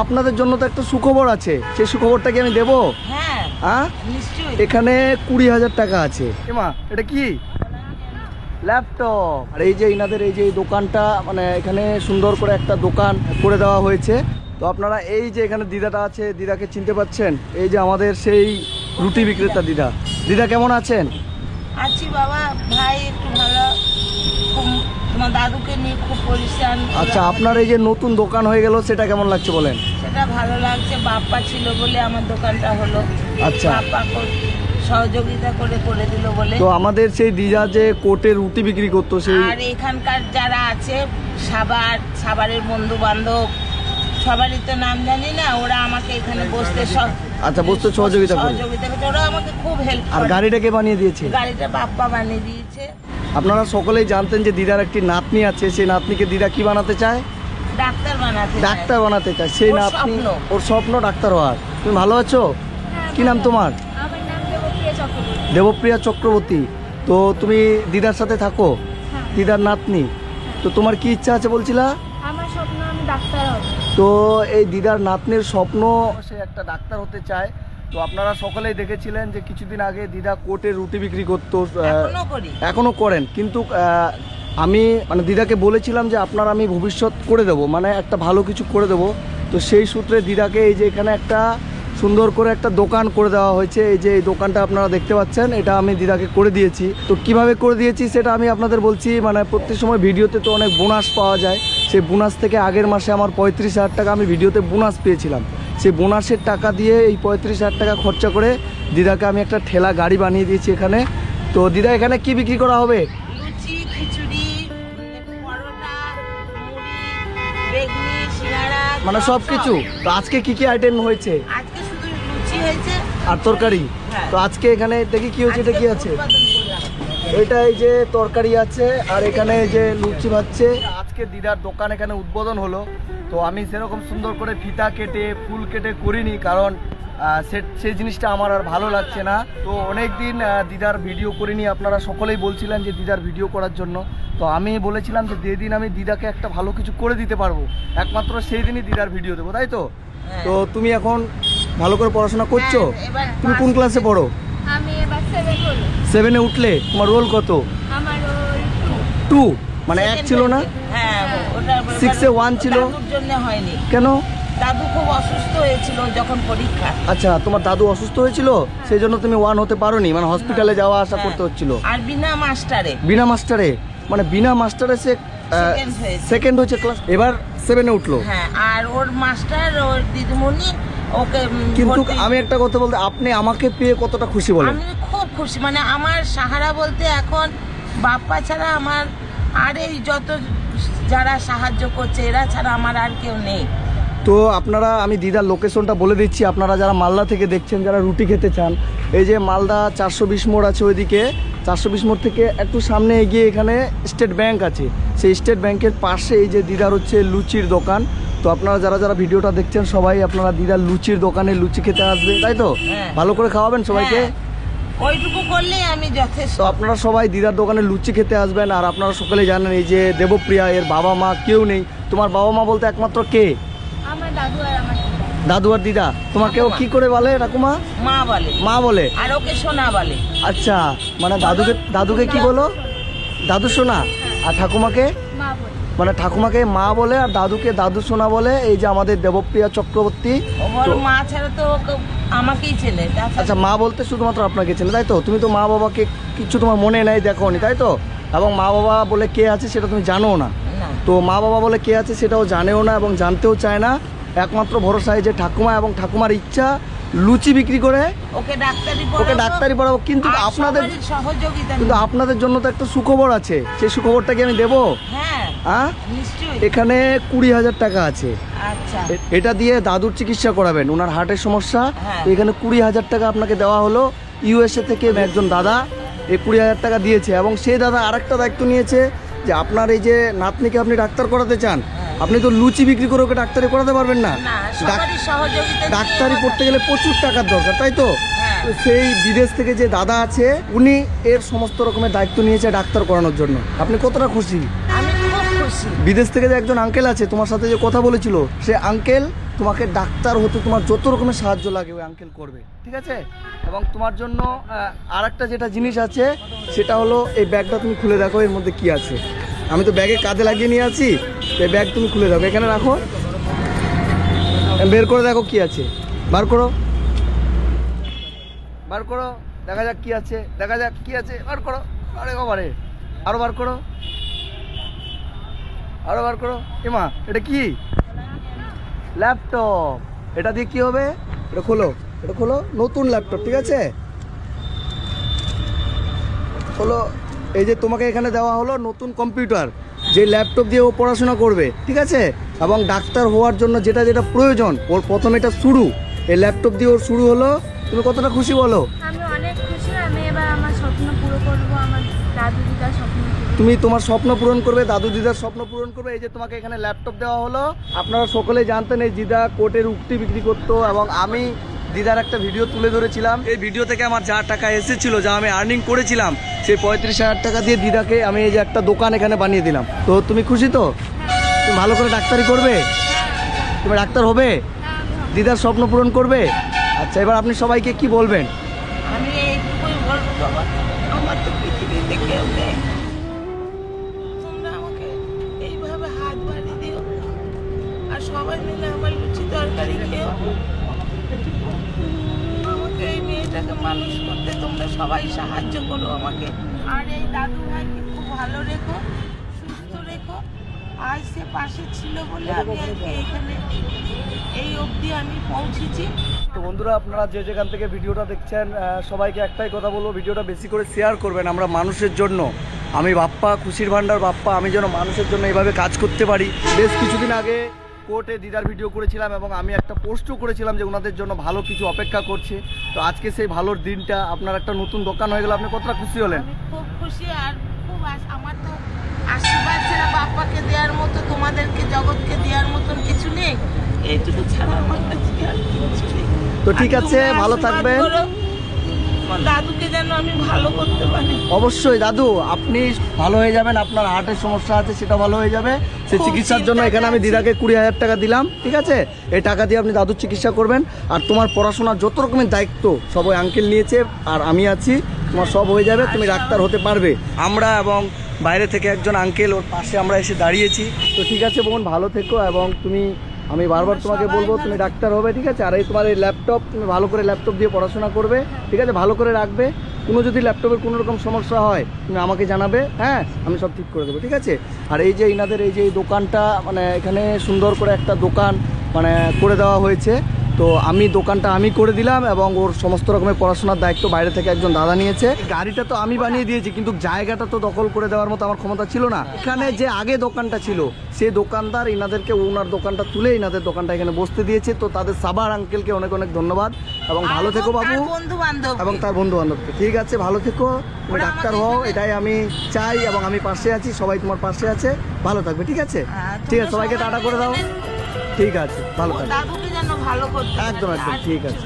আপনাদের জন্য তো একটা সুখবর আছে, সেই সুখবরটা কি আমি দেবো? হ্যাঁ নিশ্চয়ই। এখানে 20,000 টাকা আছে। মা এটা কি? ল্যাপটপ। আর এই যে ইনাদের এই যে দোকানটা, মানে এখানে সুন্দর করে একটা দোকান করে দেওয়া হয়েছে। তো আপনারা এই যে এখানে দিদাটা আছে, দিদাকে চিনতে পাচ্ছেন? এই যে আমাদের সেই রুটি বিক্রেতা দিদা। দিদা কেমন আছেন? আছি বাবা, ভাই একটু ভালো, তোমার দাদুকে নিয়ে খুব পরিশ্রম। আচ্ছা, আপনার এই যে নতুন দোকান হয়ে গেল, সেটা কেমন লাগছে বলেন? সেটা ভালো লাগছে, বাপ্পা ছিল বলে আমার দোকানটা হলো। আচ্ছা, বাপ্পা সহযোগিতা করে দিল বলে। তো আমাদের সেই দিদা যে কোটে রুটি বিক্রি করতো, সেই আর এখানকার যারা আছে সাভারের বন্ধু বান্ধব সবারই তো নাম জানি না, ওরা আমাকে এখানে বসতে আচ্ছা বসতে সহযোগিতা করে। ওরা আমাকে খুব হেল্প করে। আর গাড়িটা কে বানিয়ে দিয়েছে? গাড়িটা বাপ্পা বানিয়ে দিয়েছে। আপনারা সকলেই জানতেন যে দিদার একটি নাতনি আছে, সেই নাতনিকে দিদা কি বানাতে চায়? ডাক্তার বানাতে চায়। সেই নাতনি, ওর স্বপ্ন ডাক্তার হওয়ার। তুমি ভালো আছো? কি নাম তোমার? দেবপ্রিয়া চক্রবর্তী। তো তুমি দিদার সাথে থাকো? দিদার নাতনি। তো তোমার কি ইচ্ছা আছে বলছিলা? আমার স্বপ্ন আমি ডাক্তার হব। তো এই দিদার নাতনির স্বপ্ন, সে একটা ডাক্তার হতে চায়। তো আপনারা সকলেই দেখেছিলেন যে কিছুদিন আগে দিদা কোর্টে রুটি বিক্রি করতো, এখনো করেন। কিন্তু আমি মানে দিদাকে বলেছিলাম যে আপনার আমি ভবিষ্যৎ করে দেবো, মানে একটা ভালো কিছু করে দেবো। তো সেই সূত্রে দিদাকে এই যে এখানে একটা সুন্দর করে একটা দোকান করে দেওয়া হয়েছে। এই যে এই দোকানটা আপনারা দেখতে পাচ্ছেন, এটা আমি দিদাকে করে দিয়েছি। তো কিভাবে করে দিয়েছি সেটা আমি আপনাদের বলছি। মানে প্রত্যেক সময় ভিডিওতে তো অনেক বোনাস পাওয়া যায়, সেই বোনাস থেকে আগের মাসে আমার 35,000 টাকা আমি ভিডিওতে বোনাস পেয়েছিলাম। সেই বোনাসের টাকা দিয়ে এই 35,000 টাকা খরচা করে দিদাকে আমি একটা ঠেলা গাড়ি বানিয়ে দিয়েছি এখানে। তো দিদা এখানে কি বিক্রি করা হবে? লুচি, খিচুড়ি, পরোটা, মুড়ি, বেগুনি, সিঙ্গাড়া, মানে সব কিছু। তো আজকে কি কি আইটেম হয়েছে? আজকে শুধু লুচি হয়েছে আর তরকারি। হ্যাঁ। তো আজকে এখানে দেখি কি হয়েছে, এটা কি আছে? উৎপাদন করলাম। এটা এই যে তরকারি আছে, আর এখানে এই যে লুচি ভাজছে। আজকে দিদার দোকান এখানে উদ্বোধন হলো। তো আমি সেরকম সুন্দর করে ফিতা কেটে ফুল কেটে করিনি, কারণ সেই জিনিসটা আমার আর ভালো লাগছে না। তো অনেক দিন দিদার ভিডিও করিনি, আপনারা সকলেই বলছিলেন যে দিদার ভিডিও করার জন্য। তো আমি বলেছিলাম যে যেদিন আমি দিদাকে একটা ভালো কিছু করে দিতে পারবো, একমাত্র সেই দিনই দিদার ভিডিও দেবো, তাই তো? তো তুমি এখন ভালো করে পড়াশোনা করছো? তুমি কোন ক্লাসে পড়ো? আমি এবার 7 হলো। 7-এ উঠলে? তোমার রোল কত? আমার রোল 2। মানে 1 ছিল না? হ্যাঁ, ওটা 6-এ 1 ছিল। দাদুর জন্য হয়নি। কেন? দাদু খুব অসুস্থ হয়েছিল যখন পরীক্ষা। আচ্ছা, তোমার দাদু অসুস্থ হয়েছিল, সেই জন্য তুমি 1 হতে পারোনি, মানে হসপিটালে যাওয়া আসা করতে হচ্ছিল। আর বিনা মাস্টারে মানে বিনা মাস্টারে সে সেকেন্ড হয়েছে ক্লাস, এবার 7-এ উঠলো। হ্যাঁ, আর ওর মাস্টার, ওর দিদিমণি ওকে। কিন্তু আমি একটা কথা বলতে, আপনি আমাকে পেয়ে কতটা খুশি বলেন? আমি খুব খুশি, মানে আমার সাহারা বলতে এখন বাপ্পা ছাড়া আমার, আর এই যত যারা সাহায্য করছে এরা ছাড়া আমার আর কেউ নেই। তো আপনারা, আমি দিদার লোকেশনটা বলে দিচ্ছি, আপনারা যারা মালদা থেকে দেখছেন, যারা রুটি খেতে চান, এই যে মালদা 420 মোড় আছে ওইদিকে, 420 মোড় থেকে একটু সামনে এগিয়ে এখানে স্টেট ব্যাংক আছে। সেই স্টেট ব্যাংকের পাশে এই যে দিদার হচ্ছে লুচির দোকান। তো আপনারা যারা যারা ভিডিওটা দেখছেন সবাই আপনারা দিদার লুচির দোকানে লুচি খেতে আসবে, তাই তো? ভালো করে খাওয়াবেন সবাইকে। ওইটুকু করলেই আমি যথেষ্ট। তো আপনারা সবাই দিদার দোকানে লুচি খেতে আসবেন। আর আপনারা সকলে জানেন এই যে দেবপ্রিয়া, এর বাবা মা কেউ নেই। তোমার বাবা মা বলতে একমাত্র কে? আমার দাদু আর আমার দিদা। দাদু আর দিদা। তোমাকেও কি করে বলে ঠাকুমা? মা বলে। মা বলে? আর ওকে সোনা বলে। আচ্ছা, মানে দাদুকে কি বলো? দাদু সোনা। আর ঠাকুমাকে? মা বলে। মানে ঠাকুমাকে মা বলে আর দাদুকে দাদু সোনা বলে। এই যে আমাদের দেবপ্রিয়া চক্রবর্তী। ওর মা ছাড়া তো ওকে আমাকেই চেনে। আচ্ছা, মা বলতে শুধুমাত্র আপনাকে চেনে, তাই তো? তুমি তো মা বাবাকে কিছু তোমার মনে নেই, দেখোনি, তাই তো? এবং মা বাবা বলে কে আছে সেটা তুমি জানো না। তো মা বাবা বলে কে আছে সেটাও জানেও না এবং জানতেও চায় না। একমাত্র ভরসা এই যে ঠাকুমা, এবং ঠাকুমার ইচ্ছা লুচি বিক্রি করে ওকে ডাক্তারি পড়াবো। কিন্তু আপনাদের জন্য তো একটা সুখবর আছে, সেই সুখবরটা কি আমি দেবো? হ্যাঁ, এখানে 20,000 টাকা আছে। এটা দিয়ে দাদুর চিকিৎসা করাবেন, ওনার হার্টের সমস্যা। তো এখানে 20,000 টাকা আপনাকে দেওয়া হলো। USA থেকে একজন দাদা এই 20,000 টাকা দিয়েছে, এবং সেই দাদা আরেকটা দায়িত্ব নিয়েছে যে আপনার এই যে নাতনিকে আপনি ডাক্তার করাতে চান, আপনি তো লুচি বিক্রি করে ওকে ডাক্তারি করাতে পারবেন না। ডাক্তারি পড়তে গেলে প্রচুর টাকার দরকার, তাই তো? সেই বিদেশ থেকে যে দাদা আছে, উনি এর সমস্ত রকমের দায়িত্ব নিয়েছে ডাক্তার করানোর জন্য। আপনি কতটা খুশি? আমি খুব খুশি। বিদেশ থেকে যে একজন আঙ্কেল আছে তোমার সাথে যে কথা বলেছিল, সে আঙ্কেল তোমাকে ডাক্তার হতে তোমার যত রকমের সাহায্য লাগে ওই আঙ্কেল করবে, ঠিক আছে? এবং তোমার জন্য আর একটা যেটা জিনিস আছে সেটা হলো এই ব্যাগটা তুমি খুলে দেখো এর মধ্যে কি আছে। আমি তো ব্যাগে কাজে লাগিয়ে নিয়ে আছি, এই ব্যাগ তুমি খুলে দেখো, এখানে রাখো, বের করে দেখো কি আছে, বার করো, বার করো, দেখা যাক কি আছে, দেখা যাক কি আছে, বার করো। আরে বাবারে, আরো বার করো, আরো বার করো। এমা এটা কি? ল্যাপটপ। এটা দিয়ে কি হবে? এটা খোলো, এটা খোলো, নতুন ল্যাপটপ, ঠিক আছে? হলো এই যে তোমাকে এখানে দেওয়া হলো নতুন কম্পিউটার, যে ল্যাপটপ দিয়ে ও পড়াশোনা করবে, ঠিক আছে? এবং ডাক্তার হওয়ার জন্য যেটা যেটা প্রয়োজন, ওর প্রথমে এটা শুরু, এই ল্যাপটপ দিয়ে ওর শুরু হলো। তুমি কতটা খুশি বলো? আমি অনেক খুশি। আমি এবার আমার স্বপ্ন পুরো করবো, আমার দাদু দিদার স্বপ্ন পুরো। তুমি তোমার স্বপ্ন পূরণ করবে, দাদু দিদার স্বপ্ন পূরণ করবে। এই যে তোমাকে এখানে ল্যাপটপ দেওয়া হলো। আপনারা সকলেই জানতেন এই দিদা কোটের উক্তি বিক্রি করতো, এবং আমি দিদার একটা ভিডিও তুলে ধরেছিলাম। এই ভিডিও থেকে আমার যা টাকা এসেছিল, যা আমি আর্নিং করেছিলাম, সেই 35,000 টাকা দিয়ে দিদাকে আমি এই যে একটা দোকান এখানে বানিয়ে দিলাম। তো তুমি খুশি তো? তুমি ভালো করে ডাক্তারি করবে, তুমি ডাক্তার হবে, দিদার স্বপ্ন পূরণ করবে। আচ্ছা, এবার আপনি সবাইকে কি বলবেন? আমি এইটুকুই বলবো, বাবা আমার তো পৃথিবীতে কেউ নেই, তোমরা আমাকে এইভাবে হাত বাড়িয়ে দিও, আর সবাই মিলে আমার লুচি তরকারি খেও। আমাকে এই মেয়েটাকে মানুষ করতে তোমরা সবাই সাহায্য করো আমাকে। আর এই দাদু ভাইকে খুব ভালো রেখো, সুস্থ রেখো। আজ সে পাশে ছিল বলে আমি আজকে এখানে এই অবধি আমি পৌঁছেছি। তো বন্ধুরা, আপনারা যে যেখান থেকে ভিডিওটা দেখছেন, সবাইকে একটাই কথা বলবো, ভিডিওটা বেশি করে শেয়ার করবেন। আমরা মানুষের জন্য, আমি বাপ্পা, খুশির ভান্ডার বাপ্পা, আমি যেন মানুষের জন্য এইভাবে কাজ করতে পারি। বেশ কিছুদিন আগে কোর্টে দিদার ভিডিও করেছিলাম, এবং আমি একটা পোস্টও করেছিলাম যে ওনাদের জন্য ভালো কিছু অপেক্ষা করছে। তো আজকে সেই ভালোর দিনটা, আপনার একটা নতুন দোকান হয়ে গেল, আপনি কতটা খুশি হলেন? আমি খুব খুশি, আর খুব আমার তো আশীর্বাদ ছাড়া বাপ্পাকে দেওয়ার মতো, তোমাদেরকে জগৎকে দেওয়ার মতন কিছু নেই। এইটুকু ছাড়া আমার কাছে আর কিছু নেই। তো ঠিক আছে, ভালো থাকবেন। আমার দাদুকে যেন আমি ভালো করতে পারি। অবশ্যই দাদু, আপনি ভালো হয়ে যাবেন। আপনার হার্টের সমস্যা আছে, সেটা ভালো হয়ে যাবে। সেই চিকিৎসার জন্য এখানে আমি দিদাকে 20,000 টাকা দিলাম, ঠিক আছে? এই টাকা দিয়ে আপনি দাদুর চিকিৎসা করবেন। আর তোমার পড়াশোনার যত রকমের দায়িত্ব সব ওই আঙ্কেল নিয়েছে, আর আমি আছি, তোমার সব হয়ে যাবে, তুমি ডাক্তার হতে পারবে। আমরা এবং বাইরে থেকে একজন আঙ্কেল, ওর পাশে আমরা এসে দাঁড়িয়েছি। তো ঠিক আছে বোন, ভালো থেকো, এবং তুমি, আমি বারবার তোমাকে বলবো তুমি ডাক্তার হবে, ঠিক আছে? আর এই তোমার এই ল্যাপটপ, তুমি ভালো করে ল্যাপটপ দিয়ে পড়াশোনা করবে, ঠিক আছে? ভালো করে রাখবে। কোনো যদি ল্যাপটপের কোনো রকম সমস্যা হয় তুমি আমাকে জানাবে, হ্যাঁ, আমি সব ঠিক করে দেবো, ঠিক আছে? আর এই যে ইনাদের এই যে এই দোকানটা, মানে এখানে সুন্দর করে একটা দোকান মানে করে দেওয়া হয়েছে। তো আমি দোকানটা আমি করে দিলাম, এবং ওর সমস্ত রকমের পড়াশোনার দায়িত্ব বাইরে থেকে একজন দাদা নিয়েছে। গাড়িটা তো আমি বানিয়ে দিয়েছি, কিন্তু জায়গাটা তো দখল করে দেওয়ার মতো আমার ক্ষমতা ছিল না। এখানে যে আগে দোকানটা ছিল, সেই দোকানদার ইনাদেরকে ওনার দোকানটা তুলে ইনাদের দোকানটা এখানে বসতে দিয়েছে। তো তাদের সাবার আঙ্কেলকে অনেক অনেক ধন্যবাদ, এবং ভালো থেকো বাবু, বন্ধু বান্ধব এবং তার বন্ধু বান্ধবকে। ঠিক আছে, ভালো থেকো, তুমি ডাক্তার হও, এটাই আমি চাই, এবং আমি পাশে আছি, সবাই তোমার পাশে আছে। ভালো থাকবে, ঠিক আছে? ঠিক আছে, সবাইকে টাটা করে দাও। ঠিক আছে, ভালো থাকবে, দাদুকে যেন ভালো করতে একদম একদম, ঠিক আছে।